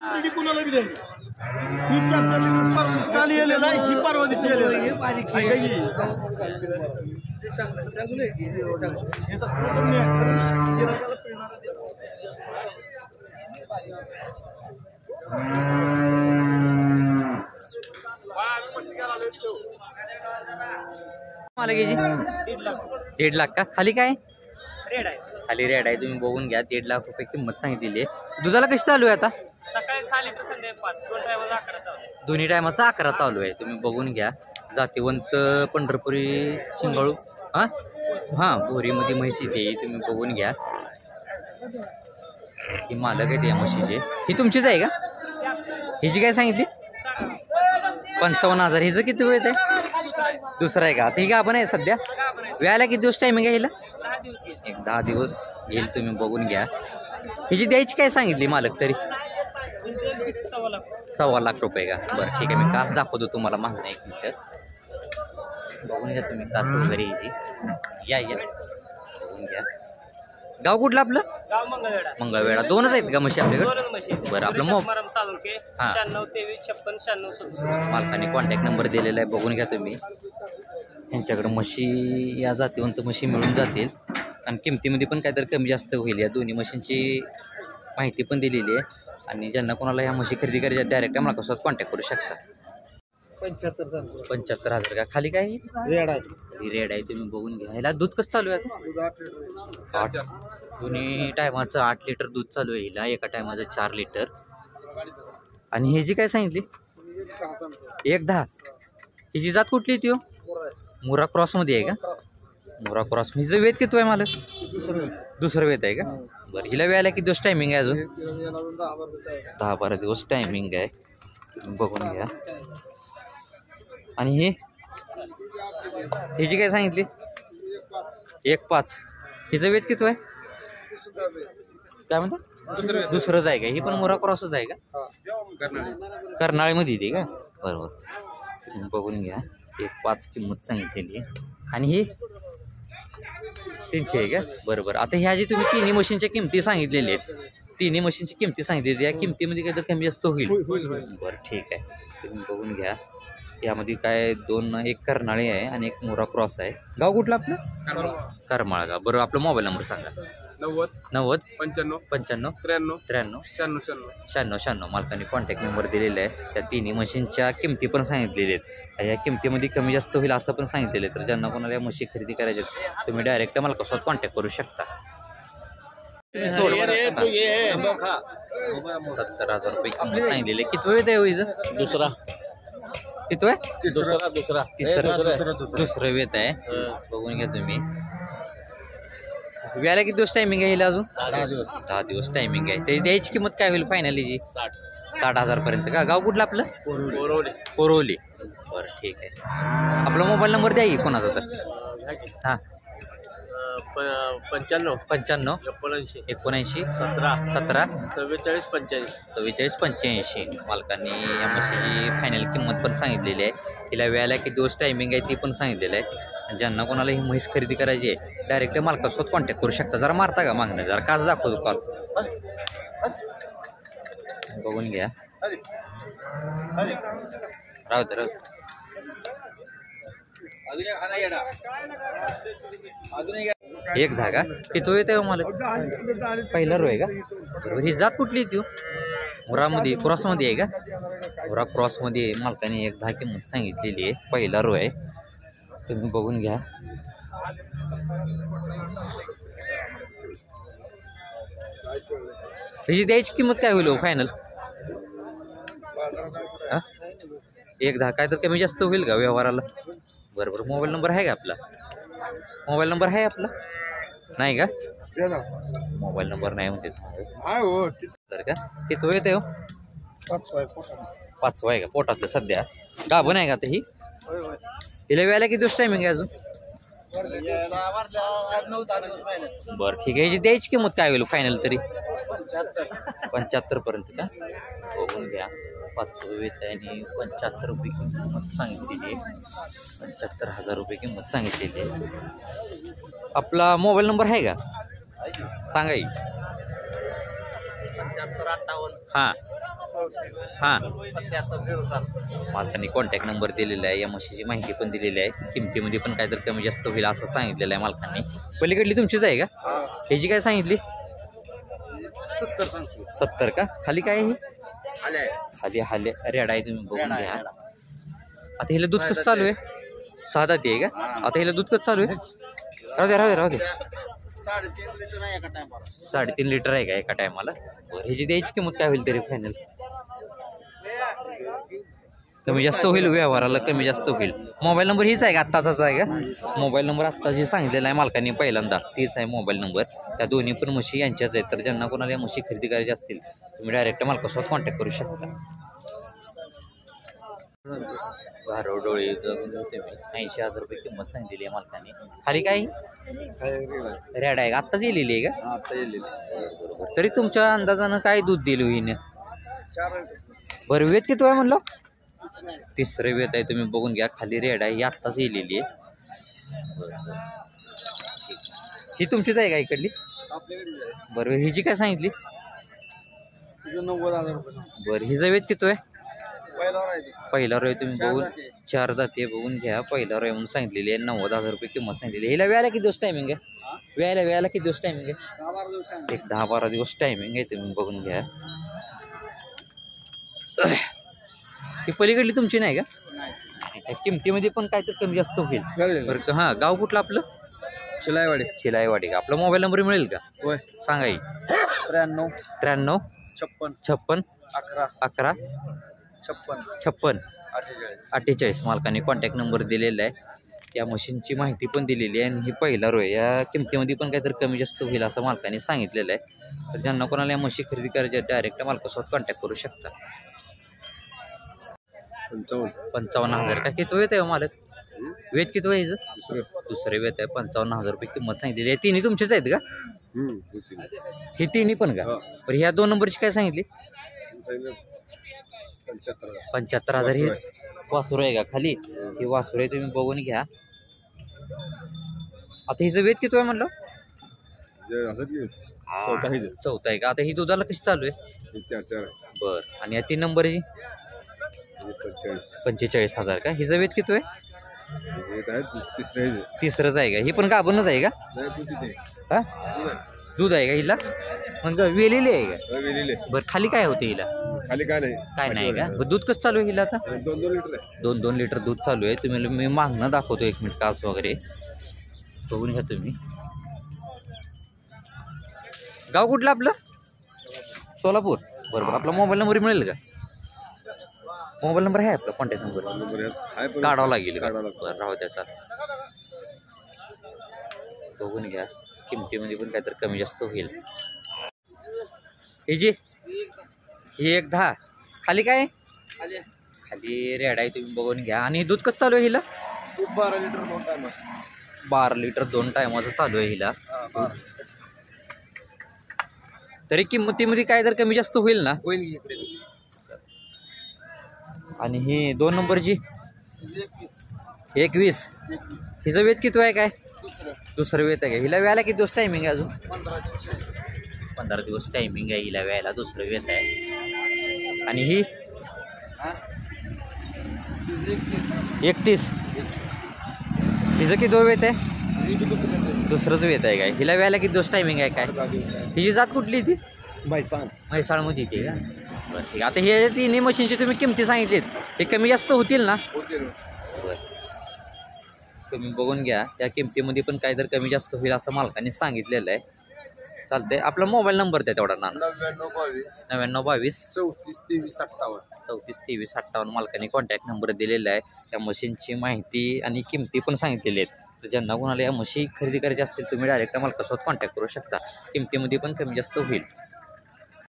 कुणाला बी द्यायचं ही 4 लिटर काल येलेला आहे ही परवा दिवशी येलेला मला घ्यायची 1.5 लाख का? खाली काय रेड आहे? खाली रेड आहे. तुम्ही बघून घ्या. 1.5 लाख रुपये किंमत सांगितलेली आहे. दुधाला कशी चालू आहे आता? सकाळी 6 लिटर संध्याकाळी 5 दोन टायमाचा 11 चालू आहे. दोन्ही टायमाचा 11 चालू आहे. तुम्ही बघून घ्या. जातीवंत पंढरपुरी शिंगाळू हां बोरीमध्ये म्हशी ते तुम्ही बघून घ्या. ही मालक आहे त्या म्हशीचे. ही तुमचीच आहे का? हिची काय सांगितली? 55,000. हिचं किती वेळ आहे? दुसरं आहे का? आता ही का आपण आहे सध्या? व्यायला किती दिवस टायमिंग आहे हिला? 10 दिवस येईल. तुम्ही बघून घ्या. हिची द्यायची काय सांगितली मालक तरी? 1.25 लाख रुपये का? बरं ठीक आहे. मी कास दाखवतो तुम्हाला मागणं 1 मिनिट. बघून घ्या तुम्ही कास वगैरे हिची. या बघून घ्या. गाव कुठलं आपलं? गाव मंगळवेढा. मंगळवेढा. दोनच आहेत का म्हशी आपल्याकडे? बरं आपलं हां 96 23 56 96. मालकाने कॉन्टॅक्ट नंबर दिलेला आहे. बघून घ्या तुम्ही. यांच्याकडे म्हशी या जातीवंत म्हशी मिळून जातील आणि किमतीमध्ये पण काहीतरी कमी जास्त होईल. या दोन्ही म्हशींची माहिती पण दिलेली आहे आणि ज्यांना कोणाला ह्या म्हशी खरेदी करायच्या डायरेक्ट आम्हाला कसं कॉन्टॅक्ट करू शकता. 75,000 का? खाली काय? रेड आहे. रेड आहे. तुम्ही बघून घ्या. ह्याला दूध कसं चालू आहे? दोन्ही टायमाचं 8 लिटर दूध चालू आहे हिला. एका टायमाचं 4 लिटर. आणि ही जी काय सांगितली? 1.10. हिची जात कुठली ती? मुरा क्रॉसमध्ये आहे का? मुरा क्रॉस. हिचं वेद किती आहे मला? दुसरं वेद आहे का? बरं हिला वेळेला किती दिवस टायमिंग आहे अजून? 10-12 दिवस टायमिंग आहे. तुम्ही बघून घ्या. आणि हिची काय सांगितली? 1.5. हिचं वेद किती आहे? काय म्हणता? दुसरंच आहे का? ही पण मुरा क्रॉसच आहे का? कर्नाळीमध्ये येते का? बरोबर. तुम्ही बघून घ्या. 1.5 किंमत सांगितलेली आहे. आणि ही 300 आहे का? बरोबर. आता ह्या जी तुम्ही तिन्ही मशीनच्या किमती सांगितलेल्या आहेत, तिन्ही मशीनची किमती सांगितलेली या किमतीमध्ये काहीतरी कमी जास्त होईल? बरं ठीक आहे. तुम्ही बघून घ्या. यामध्ये काय एक कर्नाळी आहे आणि एक मोरा क्रॉस आहे. गाव कुठलं आपलं? करमाळा का? बरं आपला मोबाईल नंबर सांगा. 90 95 93 93 96. मालकाने कॉन्टॅक्ट नंबर दिलेला आहे. त्या तिन्ही मशीनच्या किमती पण सांगितलेल्या आहेत. या किमतीमध्ये कमी जास्त होईल असं पण सांगितलेलं आहे. तर ज्यांना कोणाला या म्हशी खरेदी करायच्या तुम्ही डायरेक्ट मालकासोबत कॉन्टॅक्ट करू शकता. 70,000 रुपये किंमत सांगितलेली आहे. किती वेळ आहे हिचं? दुसरा किती आहे? दुसरं वेत आहे. बघून घ्या तुम्ही. व्यायला किती दिवस टायमिंग आहे हिला अजून? 10 दिवस टायमिंग आहे. त्याची द्यायची किंमत काय होईल फायनली जी? 60,000 पर्यंत का? गाव कुठलं आपलं? कोरोली. बरं ठीक आहे. आपला मोबाईल नंबर द्या की कोणाचा तर? हां 95 79 79 17 44 44 85. मालकांनी या म्हशीची फायनल किंमत पण सांगितलेली आहे. तिला वेळेला किती दिवस टायमिंग आहे ती पण सांगितलेलं आहे. आणि ज्यांना कोणाला ही म्हैस खरेदी करायची आहे डायरेक्ट मालकासोबत कॉन्टॅक्ट करू शकता. जरा मारता का मागणं? जरा कास दाखवतो कास. बघून घ्या. राहू दे. एक धागा किती येत आहे मला? पहिला रो आहे का? बरोबर. ही जात कुठली ती? मुरामध्ये क्रॉसमध्ये आहे का? मुरा क्रॉसमध्ये मालकाने 1.10 किंमत सांगितलेली आहे. पहिला रो आहे. तुम्ही बघून घ्या. हिची द्यायची किंमत काय होईल फायनल? 1.10 काय तर कमी जास्त होईल का व्यवहाराला? बरोबर. मोबाईल नंबर आहे का आपला? मोबाईल नंबर आहे आपला? नाही का? मोबाईल नंबर नाही म्हणते तर का? किती वेळ येते? 5 आहे का? पोटातलं सध्या गाभण आहे का आता ही? हिला वेळेला किती दिवस टायमिंग आहे अजून? बरं ठीक आहे. हिची द्यायची किंमत काय होईल फायनल तरी? 75 पर्यंत का? बघून घ्या. 5 वेत आहे आणि 75 रुपये किंमत सांगितलेली आहे. 75,000 रुपये किंमत सांगितलेली आहे. आपला मोबाईल नंबर आहे का? सांगा की. 75 58 हां हां मालकाने कॉन्टॅक्ट नंबर दिलेला आहे, या म्हशीची माहिती पण दिलेली आहे, किमतीमध्ये पण काहीतरी कमी जास्त होईल असं सांगितलेलं आहे मालकांनी. पलीकडली तुमचीच आहे का? ह्याची काय सांगितली? 70 का? खाली काय आहे? खाली हाले रेडा आहे, तुम्ही बघून घ्या. आता हिला दूध कसं चालू आहे? 6 दाती आहे का? आता हिला दूध कसं चालू आहे? राहू दे 3.5 लिटर आहे का एका टायमाला? बरं, ह्याची द्यायची किंमत काय होईल तरी फायनल? कमी जास्त होईल, व्यवहाराला कमी जास्त होईल. मोबाईल नंबर हीच आहे का? आत्ताचाच आहे का? मोबाईल नंबर आत्ता जे सांगितलेला आहे मालकांनी पहिल्यांदा तीच आहे मोबाईल नंबर. त्या दोन्ही पण म्हशी यांच्याच आहेत, तर ज्यांना कोणाला या म्हशी खरेदी करायची असतील तुम्ही डायरेक्ट मालकासोबत कॉन्टॅक्ट करू शकता. डोळे 80,000 रुपये किंमत सांगितलेली आहे मालकाने. खाली काय रेड आहे का? आत्ताच येलेली आहे का? बरोबर. तरी तुमच्या अंदाजानं काय दूध दिलं हिने? बरं, वेत किती आहे म्हणलं? 3रं वेत आहे, तुम्ही बघून घ्या. खाली रेड आहे, ही आत्ताच येलेली आहे. ही तुमचीच आहे का इकडली? बरं, हिची काय सांगितली? 90,000 रुपये. बरं, हिचं वेत किती आहे? पहिला रोय तुम्ही बघून 4 दाते बघून घ्या. पहिला रोय म्हणून सांगितलेली आहे, 90,000 रुपये किंमत सांगितलेली. हिला व्यायला किती दिवस टायमिंग आहे? व्यायला किती दिवस टायमिंग आहे? एक 10-12 दिवस टायमिंग आहे, तुम्ही बघून घ्या. ही पलीकडली तुमची नाही का? त्या किमतीमध्ये पण काय तर कमी जास्त होईल. बरं, हां, गाव कुठलं आपलं? शिलाईवाडी का? आपला मोबाईल नंबर मिळेल का? होय. सांगा येईल. 93 56 11 56 48 मालकाने कॉन्टॅक्ट नंबर दिलेला आहे. या मशीनची माहिती पण दिलेली आहे आणि ही पहिला रोय. या किमतीमध्ये पण काहीतरी कमी जास्त होईल असं मालकाने सांगितलेलं आहे. तर ज्यांना कोणाला या म्हशी खरेदी करायची डायरेक्ट मालकासोबत कॉन्टॅक्ट करू शकता. 55,000 का? किती वेत आहे मालक? वेत किती व्हायचं? दुसरे वेत आहे. 55,000 रुपये किंमत सांगितलेली आहे. तिन्ही तुमचेच आहेत का? हे तिन्ही पण का? बरं, ह्या 2 नंबरची काय सांगितली? 75,000. ही वासुर आहे का खाली? ही वासुर आहे, तुम्ही बघून घ्या. आता हिचं वेत किती आहे म्हणलं? चौथा आहे का? आता ही दुधाला कशी चालू आहे? बरं, आणि या 3 नंबरची 45,000 का? हिचं वेत किती आहे? 3रंच आहे का? ही पण गाभणच आहे का? हा, दूध आहे का हिला? मग वेलेली आहे का? बरं, खाली काय होते हिला? खाली काय नाही का? बरं, दूध कसं चालू आहे हिला आता? 2 लिटर आहे. 2 लिटर दूध चालू आहे. तुम्ही मी मागणं दाखवतो 1 मिनिट, कास वगैरे बघून घ्या तुम्ही. गाव कुठलं आपलं? सोलापूर. बरोबर. आपला मोबाईल नंबर मिळेल का? मोबाईल नंबर आहे आपला, कॉन्टॅक्ट नंबर काढावा लागेल का? बरं, राहू त्याचा. बघून घ्या, किमतीमध्ये पण काहीतरी कमी जास्त होईल. ही 10 खाली काय? खाली रेड आहे, तुम्ही बघून घ्या. आणि दूध कसं चालू आहे हिला? 12 लिटर 2 टाइम. 12 लिटर 2 टायमाचं चालू आहे हिला. तरी किंमतीमध्ये काय तर कमी जास्त होईल ना? आणि ही 2 नंबरची 21. हिचं वेत किती आहे काय? दुसरं वेत आहे का? हिला व्यायला किती दिवस टायमिंग आहे? अजून 15 दिवस टायमिंग आहे हिला व्यायला. दुसरं वेत आहे. आणि ही 31. हिचं किती वेत आहे? दुसरंच वेत आहे काय? हिला व्यायला किती दिवस टायमिंग आहे काय? हिची जात कुठली ती? म्हैसाळमध्ये येते का? बरं, ठीक आहे. आता हे 3 मशीनची तुम्ही किमती सांगितलीत, हे कमी जास्त होतील ना? तुम्ही बघून घ्या. त्या किमतीमध्ये पण काहीतरी कमी जास्त होईल असं मालकाने सांगितलेलं आहे. चालतंय. आपला मोबाईल नंबर द्या तेवढा नाना. 9922 342358 मालकाने कॉन्टॅक्ट नंबर दिलेला आहे. त्या मशीनची माहिती आणि किमती पण सांगितलेली आहेत. तर ज्यांना कोणाला या म्हशी खरेदी करायची असतील तुम्ही डायरेक्ट मालकासोबत कॉन्टॅक्ट करू शकता. किमतीमध्ये पण कमी जास्त होईल.